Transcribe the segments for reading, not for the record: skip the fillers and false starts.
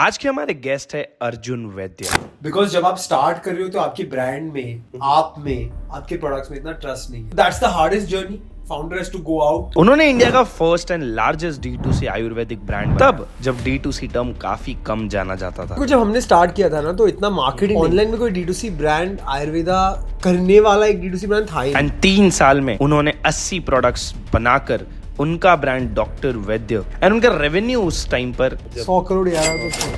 आज के हमारे गेस्ट है अर्जुन वैद्य। बिकॉज जब आप स्टार्ट कर रहे हो तो आपकी ब्रांड में, आप में, आपके प्रोडक्ट्स में इतना ट्रस्ट नहीं है। That's the hardest journey. Founder has to go out. उन्होंने इंडिया का first and largest D2C Ayurvedic brand तब जब D2C टर्म काफी कम जाना जाता था। जब हमने स्टार्ट किया था ना तो इतना मार्केटिंग ऑनलाइन में कोई D2C ब्रांड आयुर्वेदा करने वाला एक D2C ब्रांड था ही। एंड 3 साल में उन्होंने 80 प्रोडक्ट्स बनाकर उनका ब्रांड डॉक्टर वैद्य एंड उनका रेवेन्यू उस टाइम पर 100 करोड़ यार।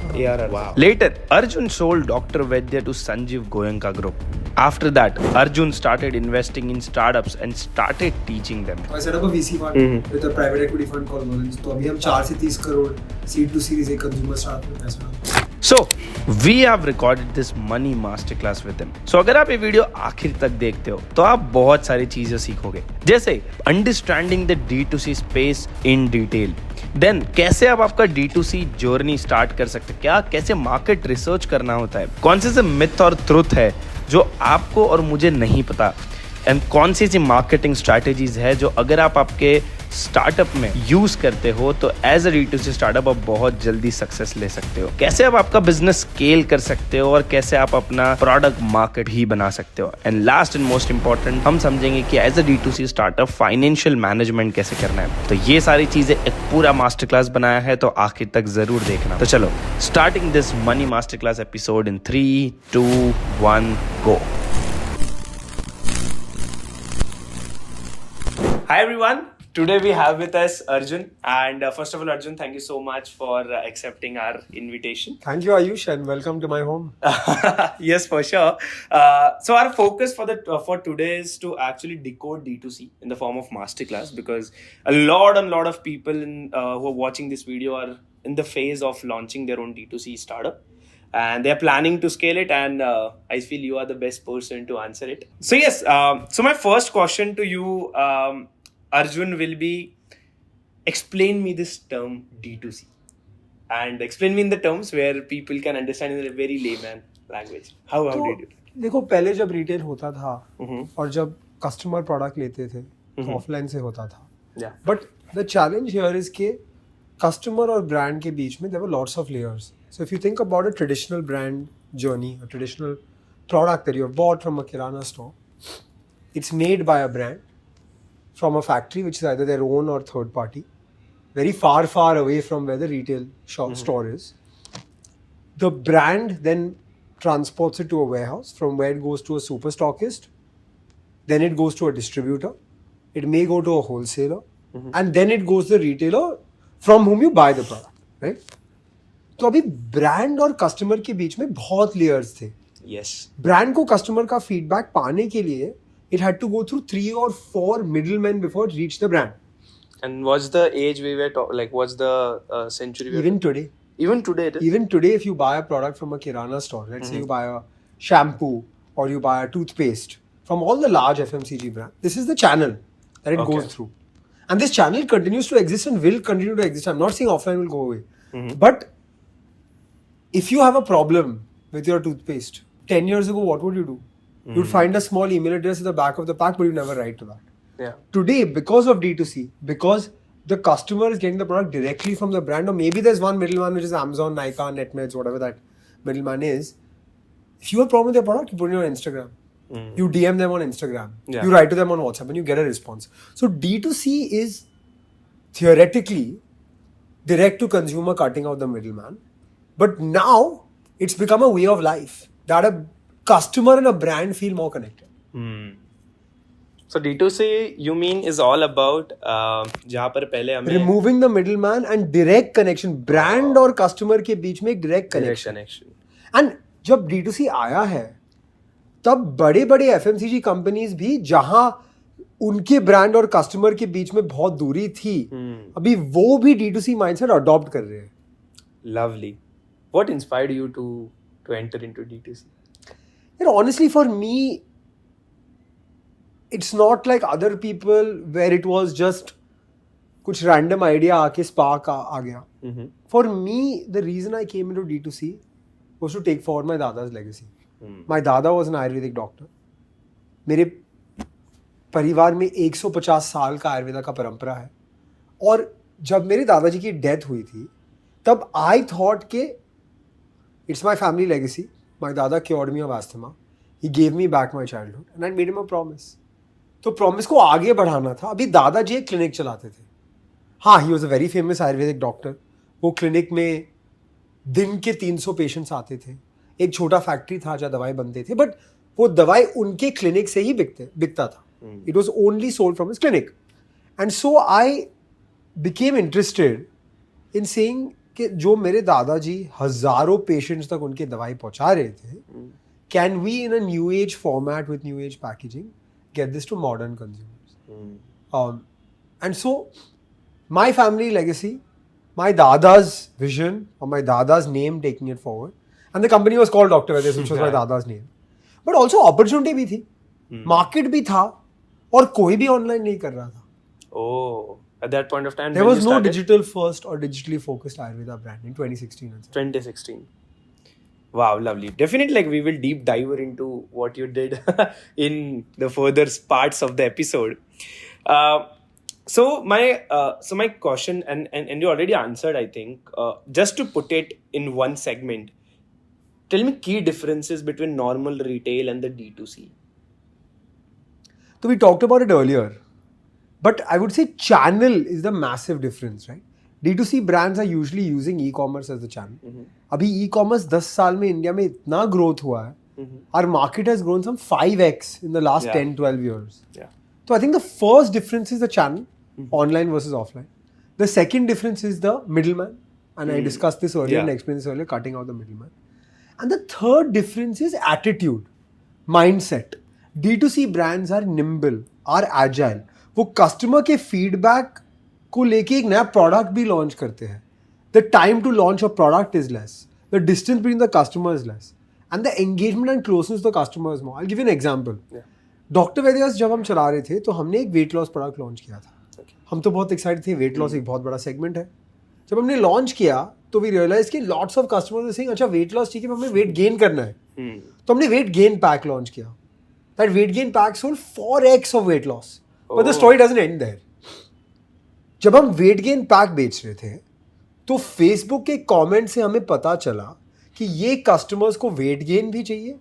Later, Arjun sold Dr. Vaidya to Sanjeev Goenka Group. After that, Arjun started investing in startups and started teaching them. I set up a VC fund with a private equity fund called Mullins. तो अभी हम 4 से 30 crore seed to series एक consumer startup में पैसा डालते हैं। So, we have recorded this money masterclass with him. So, अगर आप ये वीडियो आखिर तक देखते हो तो आप बहुत सारी चीजें सीखोगे, जैसे understanding the D2C space in detail, then कैसे आप आपका D2C जर्नी स्टार्ट कर सकते हैं, क्या कैसे मार्केट रिसर्च करना होता है, कौन से मिथ और ट्रुथ है जो आपको और मुझे नहीं पता, एंड कौन सी ऐसी मार्केटिंग स्ट्रैटेजीज है जो अगर आप आपके स्टार्टअप में यूज करते हो तो एज अ D2C स्टार्टअप आप बहुत जल्दी सक्सेस ले सकते हो, कैसे आप आपका बिजनेस स्केल कर सकते हो और कैसे आप अपना प्रोडक्ट मार्केट ही बना सकते हो, and last and most important हम समझेंगे कि as a D2C startup financial management कैसे करना है। तो ये सारी चीजें एक पूरा मास्टर क्लास बनाया है, तो आखिर तक जरूर देखना। तो चलो starting this money master class episode in 3, 2, 1 go. Hi everyone. Today we have with us Arjun, and first of all, Arjun, thank you so much for accepting our invitation. Thank you Ayush and welcome to my home. Yes, for sure. So our focus for today is to actually decode D2C in the form of masterclass, because a lot of people who are watching this video are in the phase of launching their own D2C startup. And they're planning to scale it, and I feel you are the best person to answer it. So yes, so my first question to you, Arjun, will be, explain me this term D2C, and explain me in the terms where people can understand in a very layman language. How did you do it? देखो, पहले जब retail होता था और जब customer product लेते थे तो ऑफलाइन से होता था, but the challenge here is के कस्टमर और ब्रांड के बीच में there were lots of layers. So if you think about a traditional brand journey, a traditional product that you have bought from a kirana store, it's made by a brand from a factory which is either their own or third party, very far away from where the retail shop store is. The brand then transports it to a warehouse, from where it goes to a super stockist, then it goes to a distributor, it may go to a wholesaler, and then it goes to the retailer from whom you buy the product, right? तो अभी brand और customer के बीच में बहुत layers थे. Yes. Brand को customer का फीडबैक पाने के लिए it had to go through 3 or 4 middlemen before it reached the brand. And what's the age we were what's the century we were Even today. Even today, if you buy a product from a kirana store, let's say you buy a shampoo or you buy a toothpaste from all the large FMCG brands, this is the channel that it goes through. And this channel continues to exist and will continue to exist. I'm not saying offline will go away. But if you have a problem with your toothpaste, 10 years ago, what would you do? You'd find a small email address at the back of the pack, but you never write to that. Yeah. Today, because of D2C, because the customer is getting the product directly from the brand, or maybe there's one middleman, which is Amazon, Nykaa, Netmeds, whatever that middleman is. If you have a problem with your product, you put it on Instagram. You DM them on Instagram. Yeah. You write to them on WhatsApp, and you get a response. So D2C is theoretically direct to consumer, cutting out the middleman. But now it's become a way of life that a customer and a brand feel more connected. So D2C, you mean, is all about जहाँ पर पहले हमें removing the middleman and direct connection, brand और customer के बीच में एक direct connection. And जब D2C आया है तब बड़े FMCG कंपनीज भी जहाँ उनके ब्रांड और कस्टमर के बीच में बहुत दूरी थी, अभी वो भी D2C माइंडसेट अडॉप्ट कर रहे हैं. Lovely. What inspired you to enter into D2C? You know, honestly, for me, it's not like other people where it was just कुछ random idea आके spark आ गया. For me, the reason I came into D2C was to take forward my dada's legacy. My dada was an Ayurvedic doctor. मेरे परिवार में 150 साल का आयुर्वेदा का परंपरा है. और जब मेरे दादाजी की डेथ हुई थी, तब I thought के It's my family legacy. My dada cured me of asthma. He gave me back my childhood and I made him a promise. तो प्रॉमिस को आगे बढ़ाना था. अभी दादाजी एक क्लिनिक चलाते थे. हाँ, he was a very famous Ayurvedic doctor. वो क्लिनिक में दिन के 300 पेशेंट्स आते थे. एक छोटा फैक्ट्री था जहाँ दवाई बनते थे, बट वो दवाई उनके क्लिनिक से ही बिकता था. It was only sold from his clinic. And so I became interested in saying कि जो मेरे दादाजी हजारों पेशेंट्स तक उनके दवाई पहुंचा रहे थे, can we in a new age format with new age packaging get this to modern consumers. And so my family legacy, my dada's vision or my dada's name taking it forward, and the company was called Dr. Vaidya's, which was my dada's name. But also opportunity भी थी, market भी था, और कोई भी online नहीं कर रहा था. Oh, at that point of time there was no digital first or digitally focused Ayurveda brand in 2016. 2016. Wow, lovely. Definitely, like we will deep dive into what you did in the further parts of the episode. So my question, and you already answered, I think. Just to put it in one segment, tell me key differences between normal retail and the D2C. So we talked about it earlier, but I would say channel is the massive difference, right? D2C brands are usually using e-commerce as the channel. अभी e-commerce 10 साल में India में इतना growth हुआ है. Our market has grown some 5x in the last 10-12 years. So I think the first difference is the channel, online versus offline. The second difference is the middleman, and I discussed this earlier and explained this earlier, cutting out the middleman. And the third difference is attitude, mindset. D2C brands are nimble, are agile. वो customer के feedback को लेके एक नया product भी launch करते हैं. The time to launch a product is less. The distance between the customer is less. And the engagement and closeness to the customer is more. I'll give you an example. Dr. Vaidya's जब हम चला रहे थे तो हमने एक weight loss product launch किया था. हम तो बहुत excited थे, weight loss एक बहुत बड़ा segment है. जब हमने launch किया तो we realized कि lots of customers are saying अच्छा weight loss ठीक है, हमें weight gain करना है. तो हमने weight gain pack launch किया. That weight gain pack sold 4x of weight loss. But the story doesn't end there. जब हम weight gain pack बेच रहे थे तो फेसबुक के कमेंट से हमें पता चला कि ये कस्टमर्स को वेट गेन भी चाहिए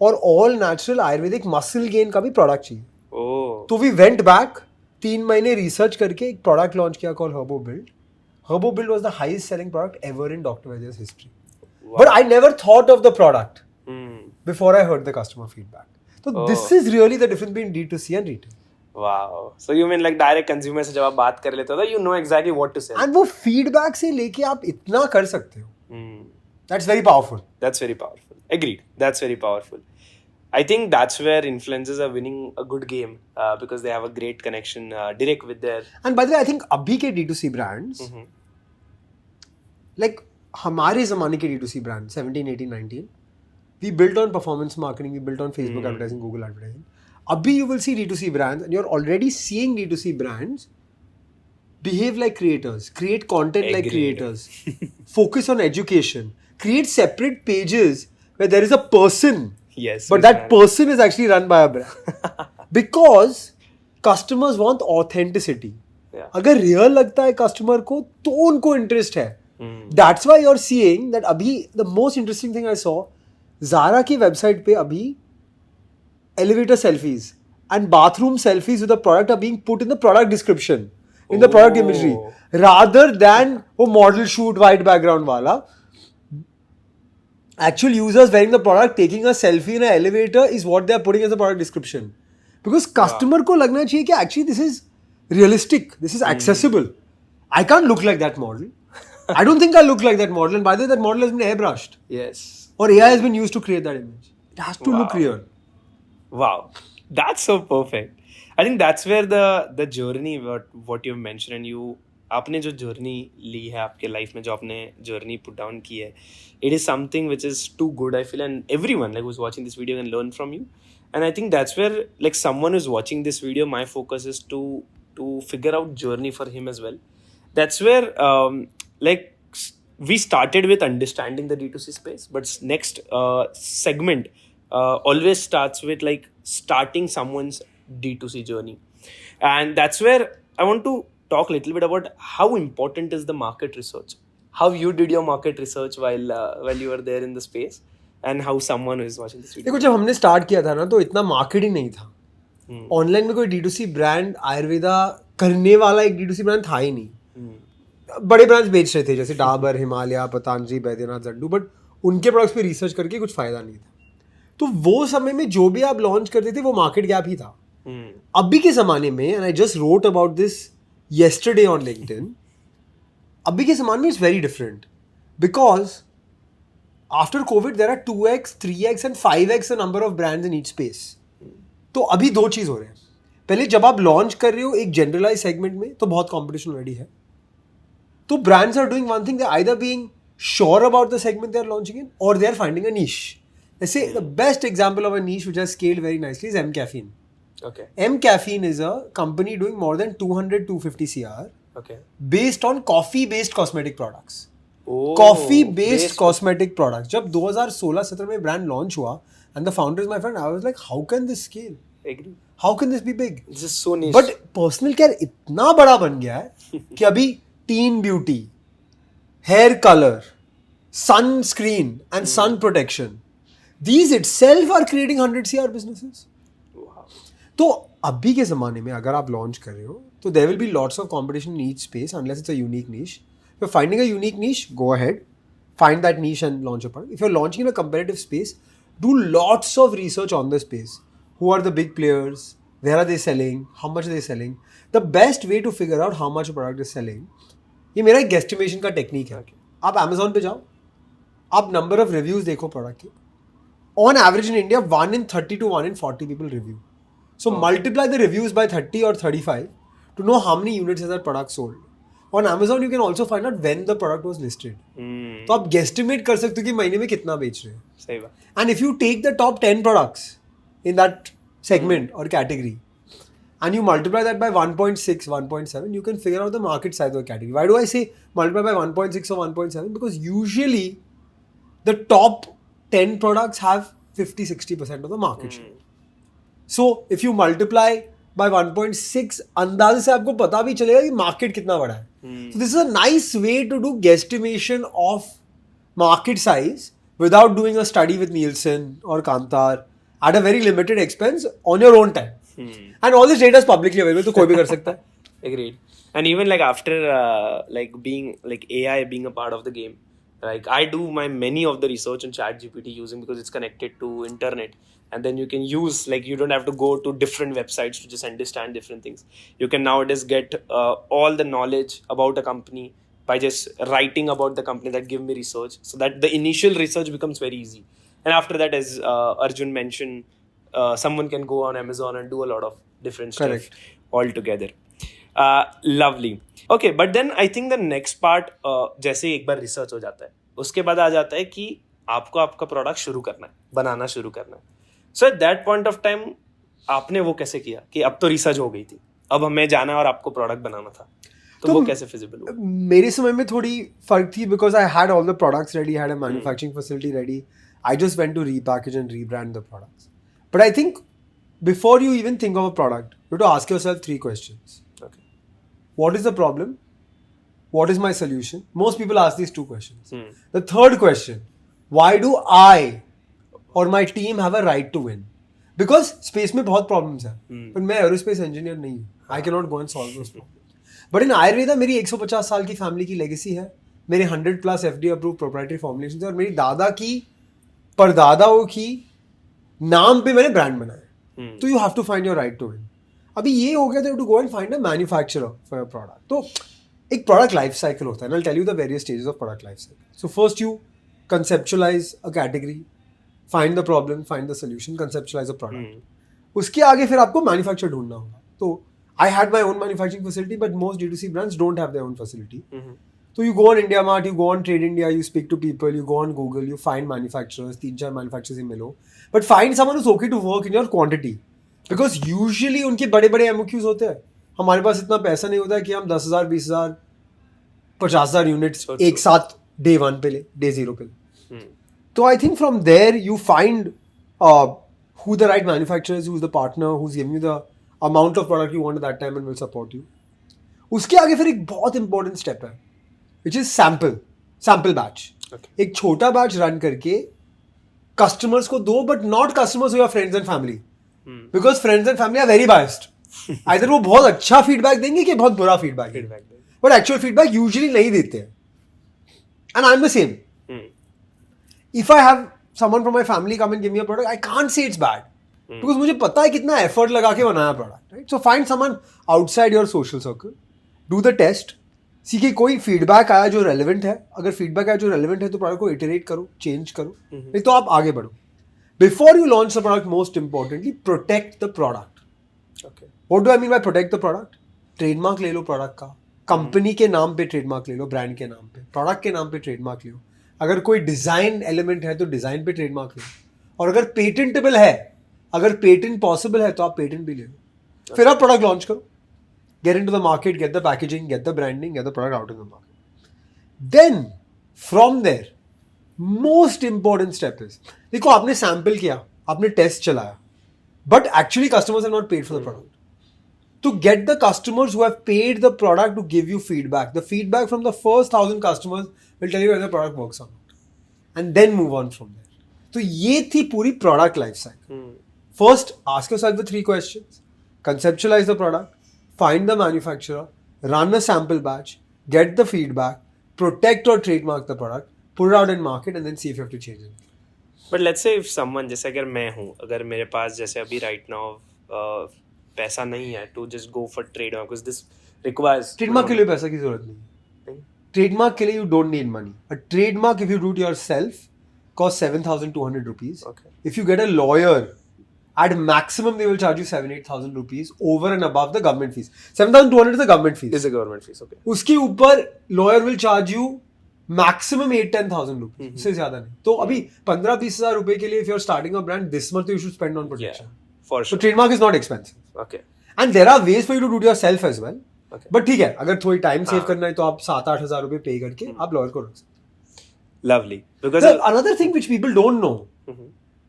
और all natural Ayurvedic muscle gain का भी प्रोडक्ट चाहिए. तो वी वेंट बैक, 3 महीने रिसर्च करके एक प्रोडक्ट लॉन्च किया call Herbobuild. Herbobuild was the highest selling product ever in doctor Vaidya's history. But I never thought of the product before I heard the customer feedback. तो this is really the difference between D2C and retail. Wow. So you mean like direct consumer से जब आप बात कर लेते हो तो you know exactly what to sell. And वो feedback से लेके आप इतना कर सकते हो. That's very powerful. That's very powerful. Agreed. That's very powerful. I think that's where influencers are winning a good game because they have a great connection direct with their. And by the way, I think अभी के D2C brands, like हमारे ज़माने के D2C brands, 17, 18, 19, we built on performance marketing, we built on Facebook advertising, Google advertising. Abhi you will see D2C brands, and you're already seeing D2C brands behave like creators, create content like creators, focus on education, create separate pages where there is a person. Yes. But that person is actually run by a brand. Because customers want authenticity. अगर real लगता है customer को तो उनको interest है. That's why you're seeing that अभी the most interesting thing I saw, Zara की website पे अभी elevator selfies and bathroom selfies with the product are being put in the product description, in the product imagery, rather than वो model shoot white background वाला. Actual users wearing the product taking a selfie in an elevator is what they are putting as the product description. Because customer को लगना चाहिए कि actually this is realistic, this is accessible. I can't look like that model. I don't think I look like that model. And by the way, that model has been airbrushed. Yes. Or AI has been used to create that image. It has to look real. Wow, that's so perfect. I think that's where the journey what you've mentioned and you आपने जो journey ली है आपके life में जो आपने journey put down की है, it is something which is too good I feel, and everyone like who's watching this video can learn from you. And I think that's where like someone who's watching this video, my focus is to figure out journey for him as well. That's where like we started with understanding the D2C space, but next segment always starts with like starting someone's D2C journey. And that's where I want to talk a little bit about how important is the market research. how you did your market research while you were there in the space, and how someone who is watching this video. देखो जब हमने start किया था ना तो इतना marketing नहीं था. ऑनलाइन में कोई D2C ब्रांड आयुर्वेदा करने वाला एक D2C ब्रांड था ही नहीं. बड़े ब्रांड्स बेच रहे थे जैसे डाबर, हिमालय, पतंजलि, बैद्यनाथ, जड्डू, बट उनके प्रोडक्ट्स पे रिसर्च करके कुछ फायदा नहीं था. तो वो समय में जो भी आप लॉन्च करते थे वो मार्केट गैप ही था. अभी के ज़माने में, and I just wrote about this yesterday on LinkedIn, अभी के ज़माने में it's very different because after Covid there are 2x, 3x and 5x the number of brands in each space. तो अभी दो चीज़ हो रहे हैं. पहले जब आप लॉन्च कर रहे हो एक जनरलाइज सेगमेंट में तो बहुत कॉम्पिटिशन ऑलरेडी है. तो brands are doing one thing, they're either being sure about the segment they're launching in or they're finding a niche. Let's say the best example of a niche which has scaled very nicely is M Caffeine. Okay. M Caffeine is a company doing more than 200-250 CR. Okay. Based on coffee-based cosmetic products. Oh, Coffee-based cosmetic products. जब 2016-17 में brand launch हुआ and the founder is my friend, I was like, how can this scale? Agree. How can this be big? This is so niche. But personal care इतना बड़ा बन गया है कि अभी teen beauty, hair color, sunscreen and sun protection, these itself are creating 100 CR businesses. Wow. तो अभी के ज़माने में अगर आप लॉन्च कर रहे हो तो there will be lots of competition in each space unless it's a unique niche. If you're finding a unique niche, go ahead, find that niche and launch a product. If you're launching in a competitive space, do lots of research on the space. Who are the big players? Where are they selling? How much are they selling? The best way to figure out how much a product is selling, ये मेरा एक गेस्टिमेशन का technique है. आप Amazon पे जाओ, आप number of reviews देखो प्रोडक्ट के. On average in India 1 in 30 to 1 in 40 people review. So multiply the reviews by 30 or 35 to know how many units has that product sold. On Amazon you can also find out when the product was listed. तो आप guesstimate कर सकते हो कि महीने में कितना बेच रहे हैं. सही बात. And if you take the top 10 products in that segment or category and you multiply that by 1.6, 1.7, you can figure out the market size of the category. Why do I say multiply by 1.6 or 1.7? Because usually the top 10 products have 50-60% of the market share. So if you multiply by 1.6, अंदाजे से आपको पता भी चलेगा कि market कितना बड़ा है. So this is a nice way to do guesstimation of market size without doing a study with Nielsen or Kantar at a very limited expense on your own time. And all this data is publicly available, तो कोई भी कर सकता है. Agreed. And even like after like being like AI being a part of the game, like I do my many of the research on ChatGPT using because it's connected to internet, and then you can use like you don't have to go to different websites to just understand different things. You can nowadays get all the knowledge about a company by just writing about the company that give me research, so that the initial research becomes very easy. And after that, as Arjun mentioned, someone can go on Amazon and do a lot of different stuff altogether. Lovely. Okay, but then I think the next part, जैसे एक बार research हो जाता है, उसके बाद आ जाता है कि आपको आपका प्रोडक्ट शुरू करना है, बनाना शुरू करना है. So at that point of time आपने वो कैसे किया कि अब तो रिसर्च हो गई थी, अब हमें जाना और आपको प्रोडक्ट बनाना था, तो वो कैसे फिजिबल हुआ? मेरे समय में थोड़ी फर्क थी because I had all the products ready, had a manufacturing facility ready. I just went to repackage and rebrand the products. But I think before you even think of a product, you have to ask yourself 3 questions. Okay. What is the problem? What is my solution? Most people ask these 2 questions. The third question, why do I or my team have a right to win? Because space में बहुत problems हैं. But मैं aerospace engineer नहीं हूँ. I cannot go and solve those problems. But in Ayurveda मेरी 150 साल की family की legacy है. मेरे 100+ FDA approved proprietary formulations है और मेरी दादा की परदादाओं की नाम पे मैंने ब्रांड बनाया. तो you have to find your right to win. अभी ये हो गया to go and find a manufacturer for your product. तो एक प्रोडक्ट लाइफ साइकिल होता है. I will tell you the various stages of product life cycle. So first you conceptualise a category, find the problem, find the solution, conceptualise a product. उसके आगे फिर आपको manufacture ढूंढना होगा. तो I had my own manufacturing facility but most D2C brands don't have their own facility. So you go on IndiaMart, you go on Trade India, you speak to people, you go on Google, you find manufacturers, 3-4 manufacturers ही मिलो. But find someone who's okay to work in your quantity. Because usually उनके बड़े-बड़े MOQs होते हैं. हमारे पास इतना पैसा नहीं होता है कि हम 10,000, 20,000, 50,000 यूनिट्स एक साथ day 1 पे ले, day 0 पे ले. तो I think from there you find who the right manufacturer is, who's the partner, who's giving you the amount of product you want at that time and will support you. उसके आगे फिर एक बहुत important step है, which is sample. Sample batch, Okay. एक छोटा batch run करके customers को दो, but not customers your friends and family, because friends and family are very biased. Either वो बहुत अच्छा फीडबैक देंगे कि बहुत बुरा फीडबैक देंगे, बट एक्चुअल फीडबैक यूजुअली नहीं देते हैं. And I am the same. If I have someone from my family come and give me a product, I can't say it's bad. Because मुझे पता है कितना effort लगा के बनाया product, right? So find someone outside your social circle, do the test, see कि कोई feedback आया जो relevant है. अगर feedback आया जो relevant है तो product को iterate करो, change करो, नहीं तो आप आगे बढ़ो. Before you launch the product, most importantly, protect the product. Okay. What do I mean by protect the product? Trademark ले लो product का, company के नाम पे trademark ले लो, brand के नाम पे, product के नाम पे trademark ले लो. अगर कोई डिजाइन एलिमेंट है तो डिजाइन पे ट्रेडमार्क लो, और अगर पेटेंटेबल है, अगर पेटेंट पॉसिबल है तो आप पेटेंट भी ले लो. फिर आप प्रोडक्ट लॉन्च करो, get into the market, get the packaging, get the branding, get the product out in the market. Then from there most important step is, देखो आपने सैंपल किया, आपने टेस्ट चलाया, but actually customers have not paid for the product. To get the customers who have paid the product to give you feedback. The feedback from the first 1,000 customers will tell you whether the product works or not. And then move on from there. So ये थी पूरी product life cycle. First, ask yourself the 3 questions. Conceptualize the product, find the manufacturer, run a sample batch, get the feedback, protect or trademark the product, put it out in market, and then see if you have to change it. But let's say if someone, जैसे अगर मैं हूँ, अगर मेरे पास जैसे अभी right now पैसा नहीं है to just go for trademark, because this requires trademark के लिए पैसा की जरूरत नहीं. ट्रेडमार्क के लिए you don't need money. A trademark, if you do it yourself, costs 7,200 rupees. Okay. If you get a lawyer, at maximum they will charge you 7,000-8,000 rupees over and above the government fees. 7,200 is the government fees. is a government fees. Okay. उसके ऊपर lawyer will charge you maximum 8-10,000 rupees. उससे ज्यादा नहीं. तो अभी 15-20 हजार रुपए के लिए if you're starting a brand, this much you should spend on protection. For So sure. trademark is not expensive. Okay. And there are ways for you to do it yourself as well. Okay. But ठीक है, अगर थोड़ी time save हाँ. करना है तो आप 7-8 हजार रुपए पे करके आप लॉयर को रख सकते Lovely. Because हैं. Another thing which people don't know,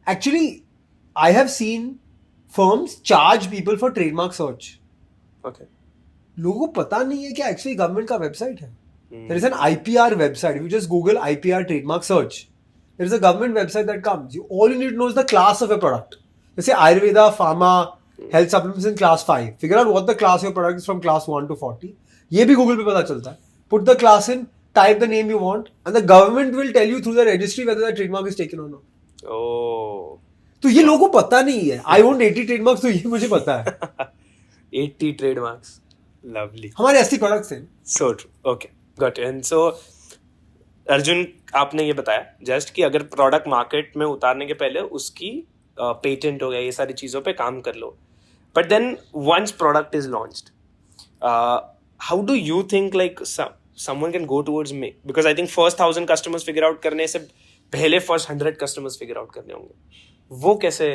actually, I have seen firms charge people for trademark search. okay. लोगों को पता नहीं है कि एक्चुअली गवर्नमेंट का वेबसाइट है. There is an IPR website. If you just Google IPR trademark search, there is a government website that comes. All you need to know is the class of a product. जैसे Ayurveda, pharma, health supplements in class 5. Figure out what the class of your product is from class 1 to 40. ये भी Google पे पता चलता है. Put the class in, type the name you want, and the government will tell you through the registry whether the trademark is taken or not. Oh. तो ये लोगों को पता नहीं है. I own 80 trademarks, तो ये मुझे पता है. 80 trademarks. Lovely. हमारे 80 products हैं. So true. Okay. Got it. And so Arjun, आपने ये बताया जस्ट कि अगर प्रोडक्ट मार्केट में उतारने के पहले उसकी पेटेंट हो गया, ये सारी चीज़ों पे काम कर लो. But then once product is launched, how do you think like someone can go towards me? Because I think first 1,000 customers figure out करने से पहले first 100 customers figure out करने होंगे. वो कैसे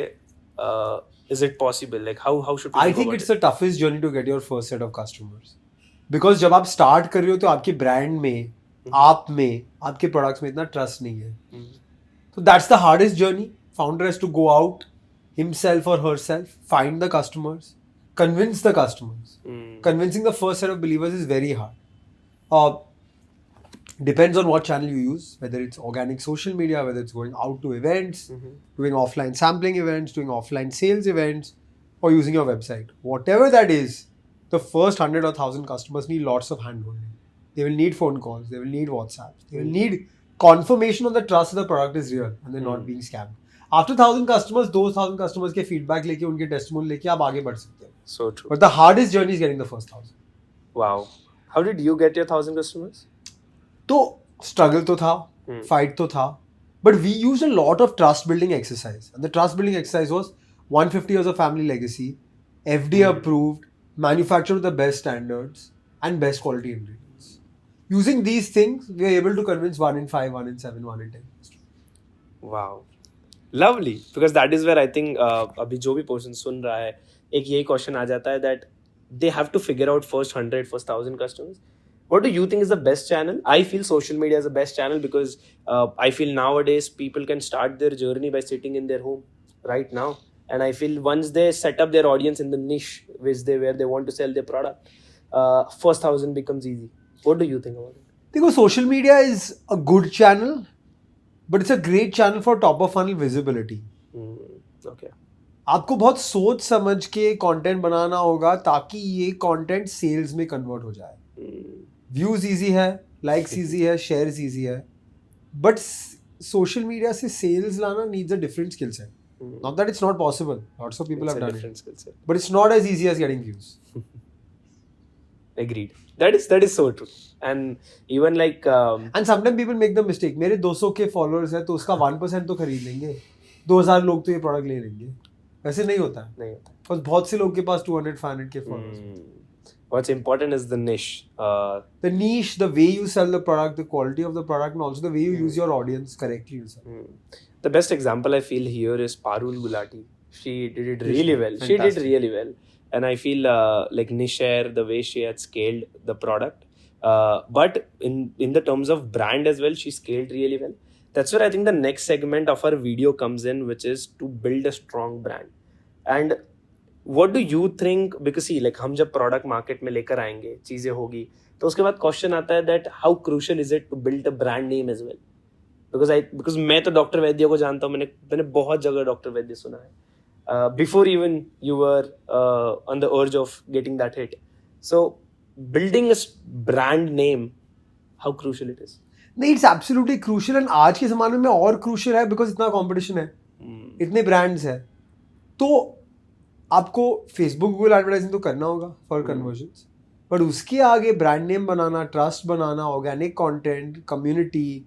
is it possible? Like how should people I go think about it's the toughest journey to get your first set of customers. Because जब आप start कर रहे हो तो आपके brand में, आप में, आपके products में इतना trust नहीं है. So that's the hardest journey. Founder has to go out himself or herself, find the customers, convince the customers. Convincing the first set of believers is very hard. Depends on what channel you use, whether it's organic social media, whether it's going out to events, doing offline sampling events, doing offline sales events, or using your website. Whatever that is, the first 100 or 1,000 customers need lots of hand-holding. They will need phone calls, they will need WhatsApps, they will need confirmation of the trust that the product is real and they're not being scammed. After 1,000 customers, those 1,000 customers के feedback लेके, उनके testimonial लेके आप आगे बढ़ सकते हैं. So true. But the hardest journey is getting the first 1,000. Wow. How did you get your 1,000 customers? तो struggle तो था, fight तो था, but we used a lot of trust building exercise. And the trust building exercise was 150 years of family legacy, FDA approved, manufactured with the best standards and best quality ingredients. Using these things, we are able to convince 1 in 5, 1 in 7, 1 in 10. Wow. Lovely. Because that is where I think अभी जो भी person सुन रहा है, एक यही question आ जाता है that they have to figure out first 100, first 1,000 customers. What do you think is the best channel? I feel social media is the best channel because I feel nowadays people can start their journey by sitting in their home right now. And I feel once they set up their audience in the niche where they want to sell their product, first 1,000 becomes easy. What do you think about it? देखो social media is a good channel, but it's a great channel for top of funnel visibility. Okay. आपको बहुत सोच समझ के content बनाना होगा ताकि ये content sales में कन्वर्ट हो जाए. व्यूज इजी है, लाइक्स इजी है, शेयर्स इजी है, बट सोशल मीडिया से सेल्स लाना needs a different skill set. Not that it's not possible. Lots of people It's have a done different it, skill set. but it's not as easy as getting views. Agreed. That is so true. And even like And sometimes people make the mistake. मेरे 200 के followers हैं तो उसका 1% तो खरीद लेंगे, 2000 लोग तो ये प्रोडक्ट ले लेंगे. वैसे नहीं होता है. नहीं होता. Because बहुत से लोग के पास 200-500 के followers हैं. What's important is the niche. The niche, the way you sell the product, the quality of the product, and also the way you use your audience correctly. The best example I feel here is Parul Gulati. She did it really well. Fantastic. She did really well. And I feel like Nishare, the way she had scaled the product. But in the terms of brand as well, she scaled really well. That's where I think the next segment of our video comes in, which is to build a strong brand. And what do you think? Because see, like हम जब product market में लेकर आएंगे, चीजें होगी, तो उसके बाद question आता है that how crucial is it to build a brand name as well? Because मैं तो डॉक्टर वैद्य को जानता हूँ, मैंने बहुत जगह डॉक्टर वैद्य सुना है. Before even you were on the urge of getting that hit. So building a brand name, how crucial it is? नहीं, it's absolutely crucial, and आज के ज़माने में और crucial है because इतना competition है, इतने brands हैं, तो आपको Facebook Google advertising तो करना होगा for conversions, but उसके आगे brand name बनाना, trust बनाना, organic content, community,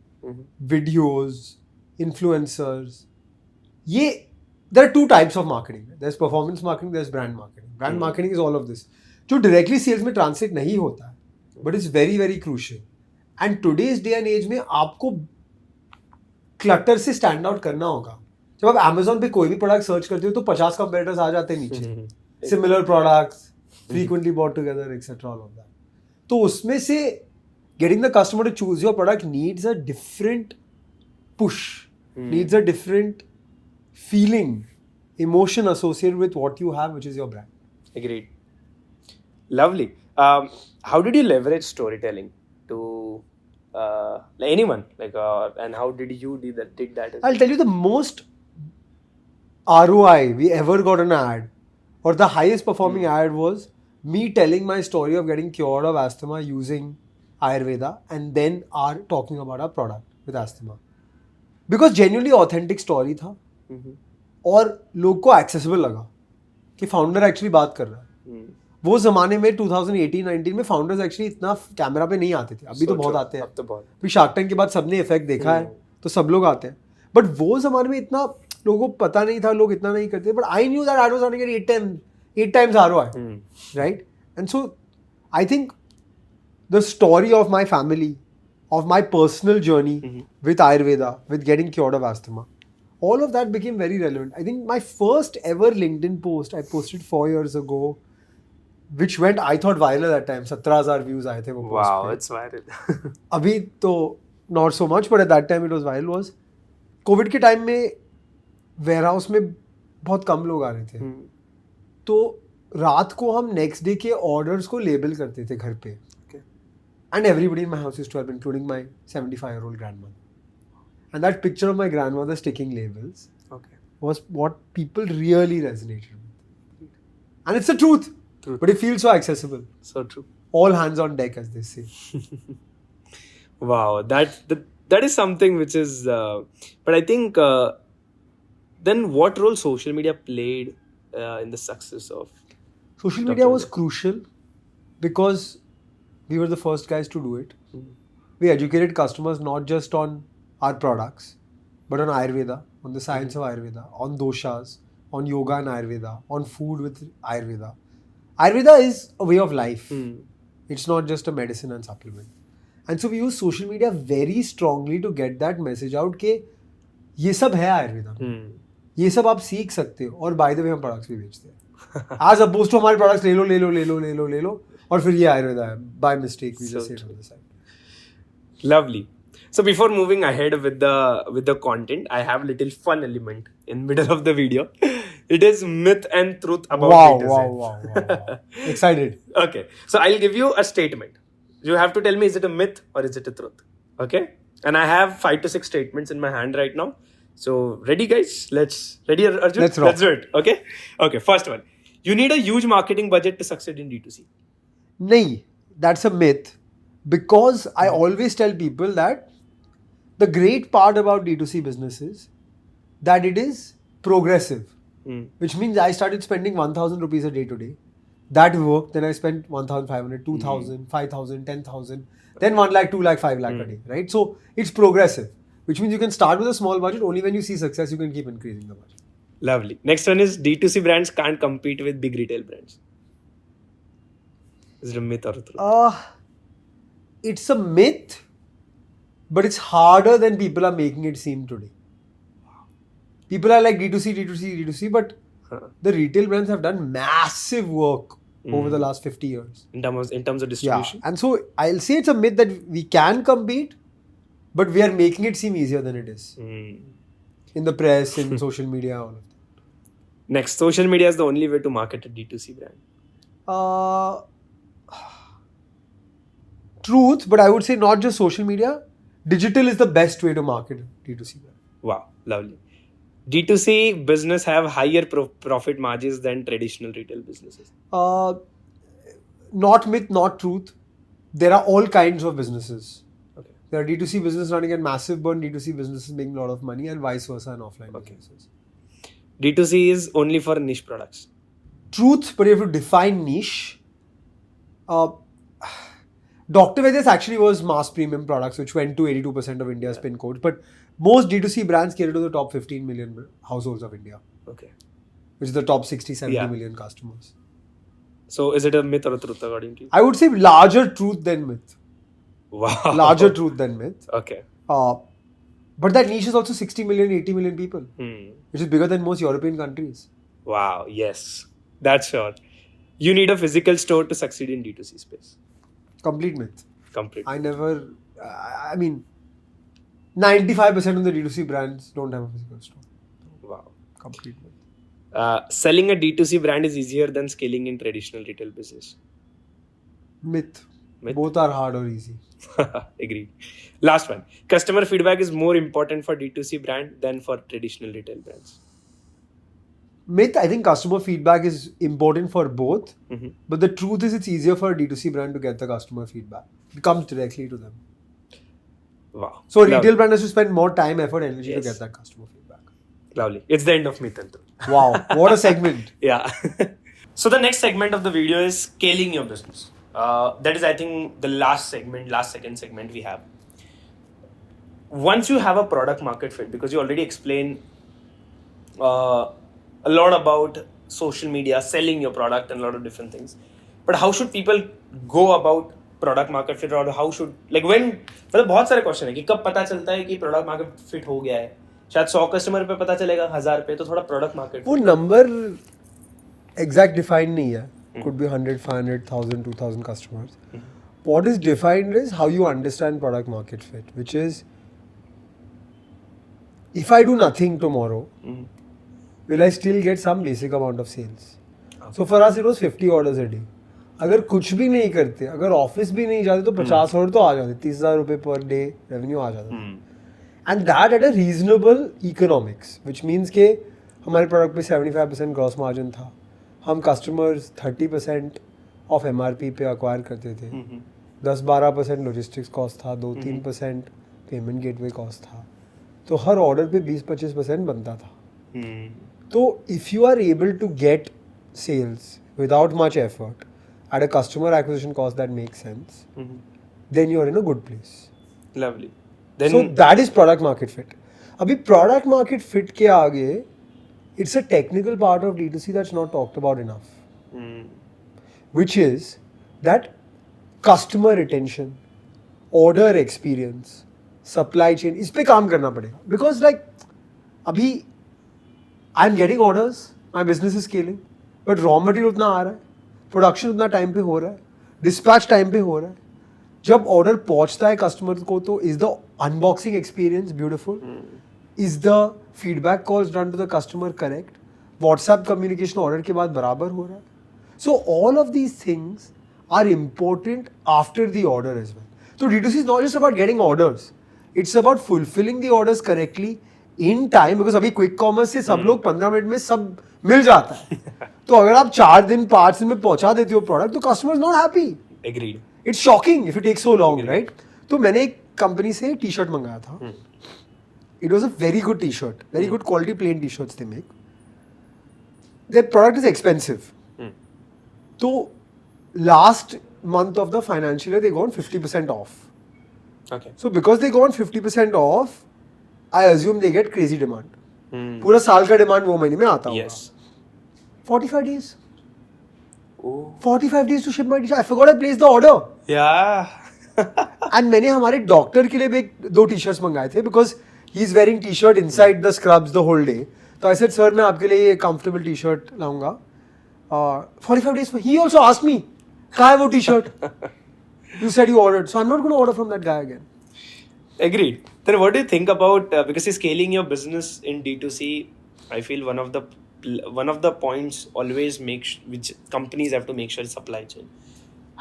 videos, influencers, ये there are two types of marketing. There's performance marketing, there's brand marketing. Brand marketing is all of this, जो directly sales में translate नहीं होता है, but it's very very crucial. And today's day and age में आपको clutter से stand out करना होगा. जब आप Amazon पे कोई भी प्रोडक्ट सर्च करते हो तो 50 कंपेटिटर्स आ जाते हैं नीचे, similar products, frequently bought together, etc. all of that. तो उसमें से getting the customer to choose your product needs a different push, needs a different feeling, emotion associated with what you have, which is your brand. Agreed. Lovely. How did you leverage storytelling to like anyone, like and how did you did that? I'll tell you the most ROI we ever got an ad, or the highest performing ad was me telling my story of getting cured of asthma using Ayurveda, and then talking about our product with asthma. Because genuinely authentic story था, और लोग को accessible लगा कि founder actually बात कर रहा है. वो ज़माने में 2018-19 में फाउंडर्स एक्चुअली इतना कैमरा पे नहीं आते थे. अभी तो बहुत आते हैं. अब तो बहुत. अभी शार्क टैंक के बाद सबने इफेक्ट देखा है तो सब लोग आते हैं. बट वो ज़माने में इतना लोगों को पता नहीं था, लोग इतना नहीं करते. But I knew that I was earning 8 times ROI, right? And so I think the story of my family, of my personal journey with Ayurveda, with getting cured of asthma, all of that became very relevant. I think my first ever LinkedIn post I posted 4 years ago, which went, I thought, viral at that time. 17,000 views आए थे वो post Wow, पे. it's viral. अभी तो not so much, but at that time it was viral. Was COVID के time में warehouse में बहुत कम लोग आ रहे थे, तो रात को हम नेक्स्ट डे के ऑर्डर्स को लेबल करते थे घर पे. And everybody in my house used to help, including my 75-year-old grandmother. And that picture of my grandmother sticking labels was what people really resonated with. And it's the truth. But it feels so accessible. So true. All hands on deck, as they say. Wow, that is something which is. But I think then what role social media played in the success of social media was crucial because we were the first guys to do it. We educated customers not just on our products, but on Ayurveda, on the science of Ayurveda, on doshas, on yoga and Ayurveda, on food with Ayurveda. Ayurveda is a way of life. It's not just a medicine and supplement. And so we use social media very strongly to get that message out कि ये सब है Ayurveda. ये सब आप सीख सकते हो, और by the way हम products भी बेचते हैं. As opposed to हमारे products ले लो और फिर ये आयुर्वेदा है. By mistake we just say it on the side. Lovely. So before moving ahead with the content, I have a little fun element in middle of the video. It is myth and truth about Wow. Excited. Okay. So I'll give you a statement. You have to tell me, is it a myth or is it a truth? Okay? And I have 5 to 6 statements in my hand right now. So, ready, guys? Ready, Arjun? Let's rock. Let's do it. Okay? Okay, first one. You need a huge marketing budget to succeed in D2C. Nahi, that's a myth. Because I always tell people that the great part about D2C business is that it is progressive. Which means I started spending 1,000 rupees a day today. That worked. Then I spent 1,500, 2,000, 5,000, 10,000. Then 1 lakh, 2 lakh, 5 lakh a day. Right? So it's progressive. Which means you can start with a small budget. Only when you see success, you can keep increasing the budget. Lovely. Next one is D2C brands can't compete with big retail brands. Is it a myth or a truth? It's a myth, but it's harder than people are making it seem today. People are like D2C, D2C, D2C, but the retail brands have done massive work over the last 50 years. In terms of Yeah. distribution? And so I'll say it's a myth that we can compete, but we are making it seem easier than it is. In the press, in social media, all of that. Next, social media is the only way to market a D2C brand. Truth, but I would say not just social media. Digital is the best way to market a D2C brand. Wow, lovely. D2C business have higher profit margins than traditional retail businesses. Not myth, not truth. There are all kinds of businesses. Okay. There are D2C business running at massive burn, D2C businesses making a lot of money, and vice versa in offline businesses. D2C is only for niche products. Truth, but you have to define niche. Dr. Vedis actually was mass premium products, which went to 82% of India's pin codes. But most D2C brands cater to the top 15 million households of India. Okay. Which is the top 60, 70 million customers. So is it a myth or a truth according to you? I would say larger truth than myth. Wow. Larger truth than myth. Okay. But that niche is also 60 million, 80 million people. Which is bigger than most European countries. Wow. Yes. That's sure. You need a physical store to succeed in D2C space. Complete myth. Complete. I mean, 95% of the D2C brands don't have a physical store. Wow. Complete myth. Selling a D2C brand is easier than scaling in traditional retail business. Myth. Myth? Both are hard or easy. Agreed. Last one. Customer feedback is more important for D2C brand than for traditional retail brands. Myth, I think customer feedback is important for both. But the truth is it's easier for a D2C brand to get the customer feedback. It comes directly to them. Wow. So a retail brand has to spend more time, effort, energy to Yes. get that customer feedback. Lovely. It's the end of Myth and Truth. Wow, what a segment. Yeah. So the next segment of the video is scaling your business. That is, I think, the last second segment we have. Once you have a product market fit, because you already explained a lot about social media, selling your product and a lot of different things. But how should people go about product market fit, or how should, like when, मतलब बहुत सारे question है कि कब पता चलता है कि प्रोडक्ट मार्केट फिट हो गया है. शायद 100 कस्टमर पे पता चलेगा, 1000 पे, तो थोड़ा प्रोडक्ट मार्केट. वो number exact defined नहीं है. Could be 100, 500, 1000, 2000 customers. What is defined is how you understand product market fit, which is if I do nothing tomorrow, will I still get some basic amount of sales? So for us it was 50 orders a day. अगर कुछ भी नहीं करते, अगर office भी नहीं जाते तो 50 ऑर्डर तो आ जाते, 30,000 रुपए पर डे रेवेन्यू आ जाता. And that at a reasonable economics, which means के हमारे प्रोडक्ट पे 75% ग्रॉस मार्जिन था. हम कस्टमर्स 30% ऑफ MRP पे अक्वायर करते थे. 10-12% लॉजिस्टिक्स कॉस्ट था, 2-3% पेमेंट गेटवे कॉस्ट था. तो हर ऑर्डर पे 20-25% बनता था. तो if you are able to get sales without much effort at a customer acquisition cost that makes sense, then you're in a good place. Lovely. Then So that is product market fit. Abhi product market fit ke aage, it's a technical part of D2C that's not talked about enough. Which is that customer retention, order experience, supply chain, इस पे काम करना पड़ेगा. Because like अभी I'm getting orders, my business is scaling, but raw material उतना आ रहा है, production उतना टाइम पे हो रहा है, डिस्पैच टाइम पे हो रहा है. जब ऑर्डर पहुंचता है कस्टमर को तो is the unboxing experience beautiful, is the feedback calls done to the customer correct, WhatsApp communication order के बाद बराबर हो रहा है. So all of these things are important after the order as well. So D2C is not just about getting orders. It's about fulfilling the orders correctly in time, because अभी quick commerce से सब लोग 15 minute में सब मिल जाता है. तो अगर आप 4 दिन 5 दिन में पहुंचा देते हो प्रोडक्ट, तो customer is not happy. Agreed. It's shocking if it takes so long, right? तो मैंने एक कंपनी से टी शर्ट मंगाया था. It was a very good T shirt, very good quality plain T shirts they make. Their product is expensive. तो last month of the financial year they go on 50% off. Okay. So because they go on 50% off, I assume they get crazy demand. पूरा साल का demand वो महीने में आता होगा. Yes. 45 days. Oh. 45 days to ship my t-shirt. I forgot I placed the order. Yeah. And मैंने हमारे डॉक्टर के लिए भी 2 t-shirts मंगाए थे, because he is wearing t-shirt inside the scrubs the whole day. तो I said, sir मैं आपके लिए ये comfortable t-shirt लाऊंगा. 45 days. He also asked me, कहाँ है वो t-shirt? You said you ordered, so I'm not going to order from that guy again. Agreed. Then what do you think about because you're scaling your business in D2C? I feel one of the points always which companies have to make sure is supply chain.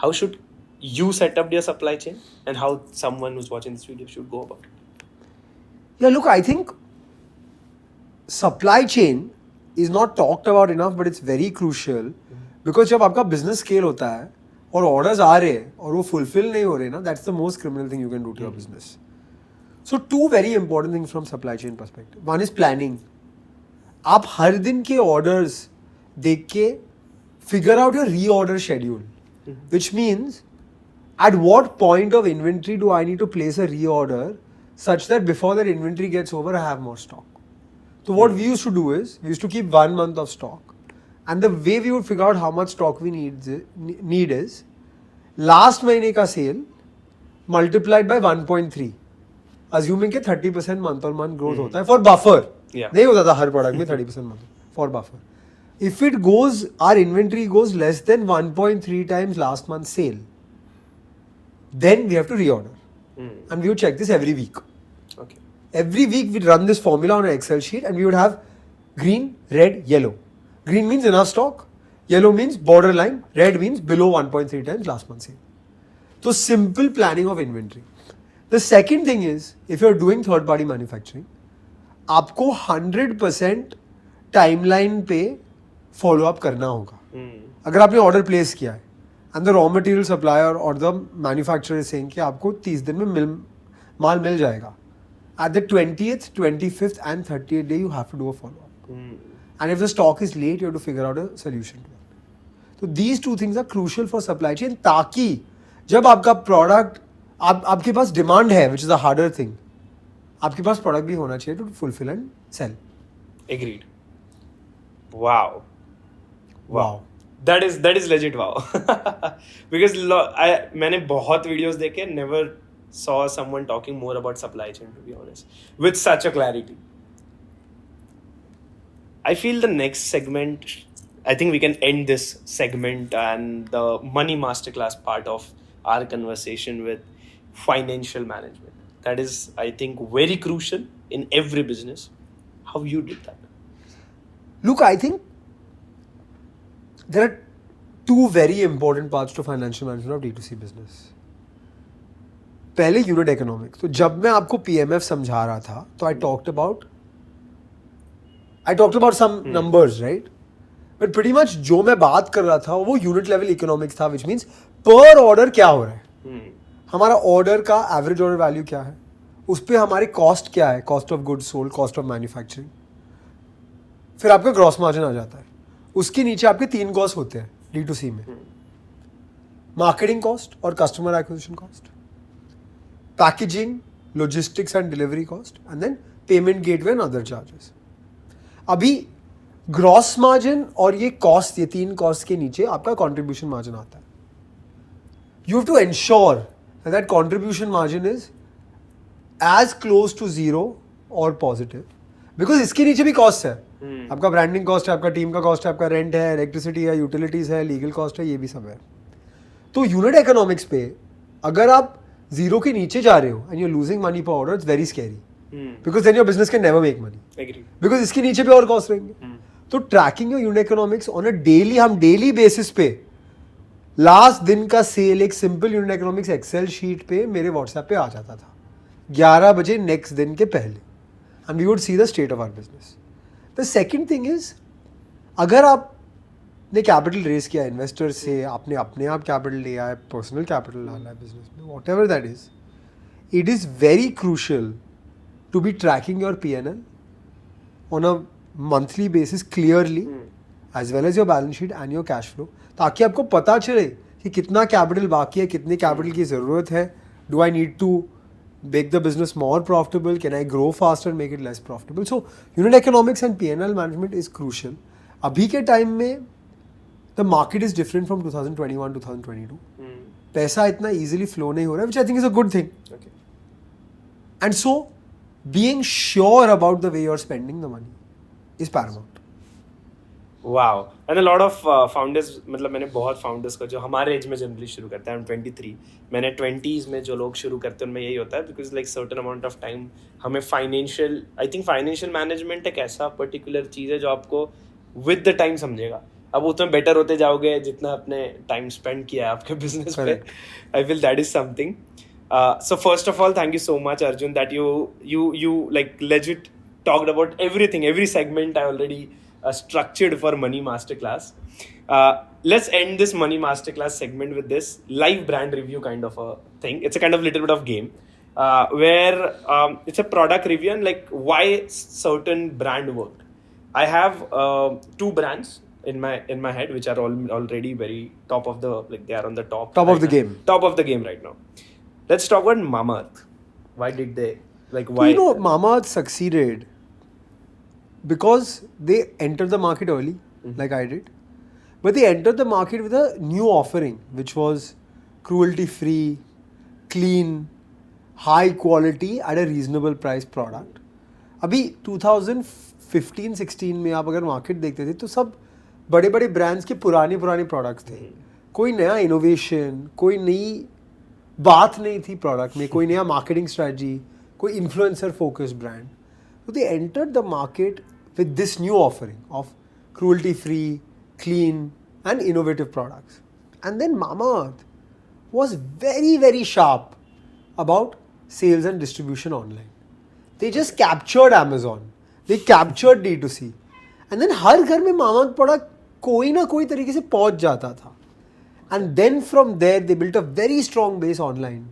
How should you set up your supply chain, and how someone who's watching this video should go about it? Yeah, look, I think supply chain is not talked about enough, but it's very crucial, because जब आपका business scale होता है और orders आ रहे हैं और वो fulfill नहीं हो रहे ना, that's the most criminal thing you can do to your business. So 2 very important things from supply chain perspective. One is planning. आप हर दिन के orders देख के figure out your reorder schedule, which means at what point of inventory do I need to place a reorder such that before that inventory gets over, I have more stock. So what we used to do is, we used to keep 1 month of stock. And the way we would figure out how much stock we need is last महीने का sale multiplied by 1.3, assuming कि 30% month on month growth होता है for buffer. Yeah. नहीं होता था हर product में 30% month for buffer. If it goes, our inventory goes less than 1.3 times last month's sale, then we have to reorder. And we would check this every week. Okay. Every week we'd run this formula on an Excel sheet, and we would have green, red, yellow. Green means enough stock, yellow means borderline, red means below 1.3 times last month's sale. So simple planning of inventory. The second thing is, if you're doing third party manufacturing, आपको 100% timeline पे follow up करना होगा. अगर आपने order place किया है and the raw material supplier or the manufacturer is saying कि आपको 30 दिन में माल मिल जाएगा, at the 20th, 25th and 30th day you have to do a follow up. And if the stock is late, you have to figure out a solution to it. So these 2 things are crucial for supply chain, ताकि जब आपका product आपके पास demand है, which is a harder thing, आपके पास product भी होना चाहिए to fulfill and sell. Agreed. Wow. That is legit wow. Because मैंने बहुत videos देखे, never saw someone talking more about supply chain, to be honest, with such a clarity. I feel the next segment, I think we can end this segment and the money masterclass part of our conversation with financial management. That is, I think, very crucial in every business. How you did that? Look, I think there are 2 very important parts to financial management of D2C business. पहले unit economics. तो जब मैं आपको PMF समझा रहा था, तो I talked about some numbers, right? But pretty much जो मैं बात कर रहा था वो unit level economics था, which means per order क्या हो रहा है, हमारा order का average order value क्या है, उस पे हमारे cost क्या है, cost of goods sold, cost of manufacturing, फिर आपका gross margin आ जाता है, उसके नीचे आपके 3 cost होते हैं D2C में, marketing cost और customer acquisition cost, packaging, logistics and delivery cost, and then payment gateway and other charges. अभी ग्रॉस मार्जिन और ये कॉस्ट, ये 3 कॉस्ट के नीचे आपका कंट्रीब्यूशन मार्जिन आता है. You have to ensure that contribution margin is as close to 0 और पॉजिटिव, बिकॉज इसके नीचे भी कॉस्ट है. आपका ब्रांडिंग कॉस्ट है, आपका टीम का कॉस्ट है, आपका रेंट है, इलेक्ट्रिसिटी है, यूटिलिटीज है, लीगल कॉस्ट है, ये भी सब है. तो यूनिट इकोनॉमिक्स पे अगर आप 0 के नीचे जा रहे हो and you are losing money per order, it's very scary. Because then your business can never make money. Agree. Because इसके नीचे भी और कॉस्ट रहेंगे. तो tracking your unit economics on a daily, हम डेली बेसिस पे लास्ट दिन का सेल एक simple unit economics Excel sheet पे मेरे व्हाट्सएप पे आ जाता था 11 बजे नेक्स्ट दिन के पहले, and we would see the state of our business. The second thing is, अगर आपने कैपिटल रेज किया इन्वेस्टर से, आपने अपने आप कैपिटल लिया है, पर्सनल कैपिटल डाला है बिजनेस में, whatever that is, it is very crucial to be tracking your P&L on a monthly basis clearly, as well as your balance sheet and your cash flow, ताकि आपको पता चले कि कितना capital बाकी है, कितने कैपिटल की ज़रूरत है, do I need to make the business more profitable, can I grow faster and make it less profitable? So unit economics and P&L management is crucial. अभी के टाइम में the market is different from 2021 2022. पैसा इतना easily flow नहीं हो रहा है, which I think is a good thing. Okay. And so being sure about the way you're spending the money is paramount. Wow, and a lot of founders, मतलब मैंने बहुत founders को जो हमारे एज में जनरली शुरू करते हैं, 23, मैंने 20s में जो लोग शुरू करते हैं उनमें यही होता है, because like certain amount of time हमें financial, I think financial management एक ऐसा पर्टिकुलर चीज़ है जो आपको विद द टाइम समझेगा। अब उतना बेटर होते जाओगे जितना आपने टाइम स्पेंड किया है आपके बिजनेस पे। I feel that is something. So first of all, thank you so much, Arjun, that you like legit talked about everything, every segment I already structured for Money Masterclass. Let's end this Money Masterclass segment with this live brand review kind of a thing. It's a kind of little bit of game where it's a product review and like why certain brand worked. I have 2 brands in my head which are already very top of the, like they are on the top Top right of the now. game. Top of the game right now. Let's talk about Mamaearth. Why did they, like why? You know, Mamaearth succeeded because they entered the market early, like I did. But they entered the market with a new offering, which was cruelty-free, clean, high quality at a reasonable price product. अभी 2015-16 में आप अगर market देखते थे तो सब बड़े बड़े ब्रांड्स के पुराने प्रोडक्ट्स थे, कोई नया इनोवेशन, कोई नई बात नहीं थी प्रोडक्ट में, कोई नया मार्केटिंग स्ट्रेटजी, कोई influencer focused brand. So they entered the market with this new offering of cruelty-free, clean and innovative products. And then Mamaearth was very, very sharp about sales and distribution online. They just captured Amazon. They captured D2C. And then हर घर में Mamaearth product कोई ना कोई तरीके से पहुंच जाता था. And then from there they built a very strong base online.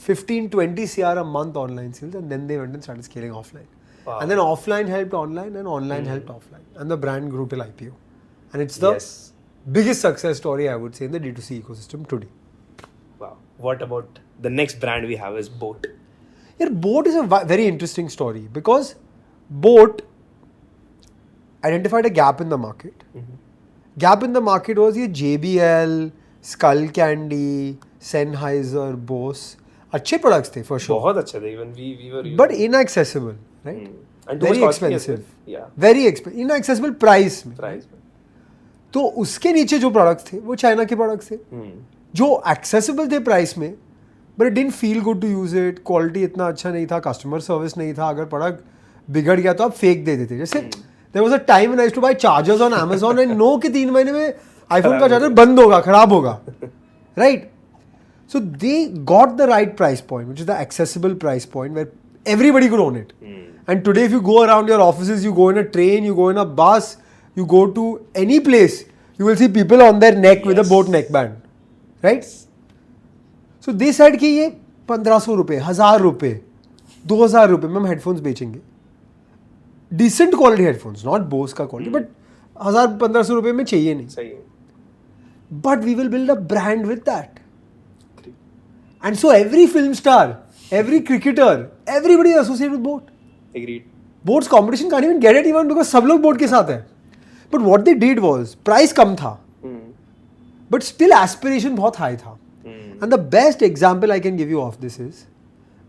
15-20 CR a month online sales, and then they went and started scaling offline. Wow. And then offline helped online and online helped offline. And the brand grew till IPO. And it's the biggest success story, I would say, in the D2C ecosystem today. Wow. What about the next brand we have is Boat? Yeah, Boat is a very interesting story because Boat identified a gap in the market. Gap in the market was ये JBL, Skull Candy, Sennheiser, Bose. अच्छे products थे for sure. बहुत अच्छे थे, even we were using. But inaccessible, right? And too Very much costly as expensive. well. Yeah. Very expensive. Inaccessible price में. Price. तो उसके नीचे जो products थे वो चाइना के products थे जो accessible थे price में, but it didn't feel good to use it. Quality इतना अच्छा नहीं था, customer service नहीं था. अगर product बिगड़ गया तो आप फेंक देते थे. जैसे there was a time when I used to buy chargers on Amazon and know कि 3 महीने में iPhone का चार्जर बंद होगा, खराब होगा, right? So they got the right price point, which is the accessible price point where everybody could own it. And today if you go around your offices, you go in a train, you go in a bus, you go to any place, you will see people on their neck with a Boat neckband, right? So they said कि ये 1500 रुपए, 1000 रुपए, 2000 रुपए में हम headphones बेचेंगे. Decent quality headphones, not Bose का quality, but 1000-1500 रुपए में चाहिए नहीं. सही है. But we will build a brand with that. And so every film star, every cricketer, everybody is associated with Boat. Agreed. Boat's competition can't even get it even because सब लोग Boat के साथ हैं. But what they did was price कम था, but still aspiration बहुत high था. And the best example I can give you of this is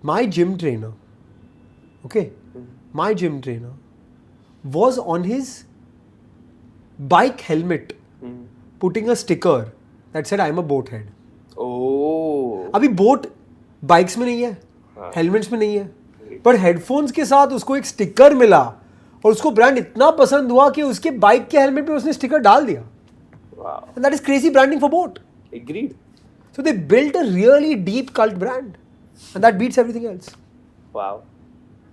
my gym trainer. Okay, my gym trainer was on his bike helmet putting a sticker that said I'm a Boat head. Oh. अभी boat bikes में नहीं है, helmets में नहीं है, पर headphones के साथ उसको एक स्टिकर मिला और उसको ब्रांड इतना पसंद हुआ कि उसके बाइक के हेलमेट पे उसने स्टिकर डाल दिया. Wow. And that is crazy branding for Boat. Agreed. So they built a really deep cult brand, and that beats everything else. Wow.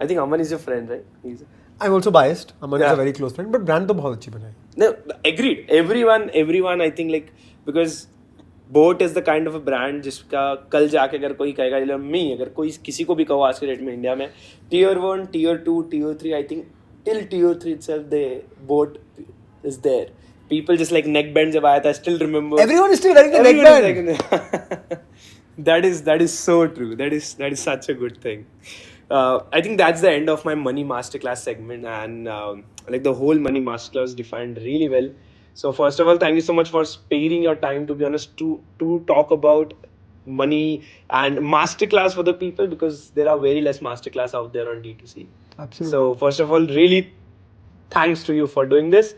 I think Aman is your friend, right? I'm also biased. Aman is Yeah. a very close friend, but brand तो बहुत अच्छी बनाई. No, agreed. Everyone, I think like because Boat is the kind of a brand जिसका कल जाके अगर कोई कहेगा अगर कोई किसी को भी कहो आज के डेट में इंडिया में tier 1, tier 2, tier 3, I think till tier 3 itself the Boat is there. People just like neckband जब आया था, I still remember. Everyone is still wearing the Everyone is neckband. like- that is so true. That is such a good thing. I think that's the end of my money masterclass segment, and like the whole money masterclass defined really well. So first of all, thank you so much for sparing your time, to be honest, to talk about money and masterclass for the people, because there are very less masterclass out there on D2C. Absolutely. So first of all, really thanks to you for doing this.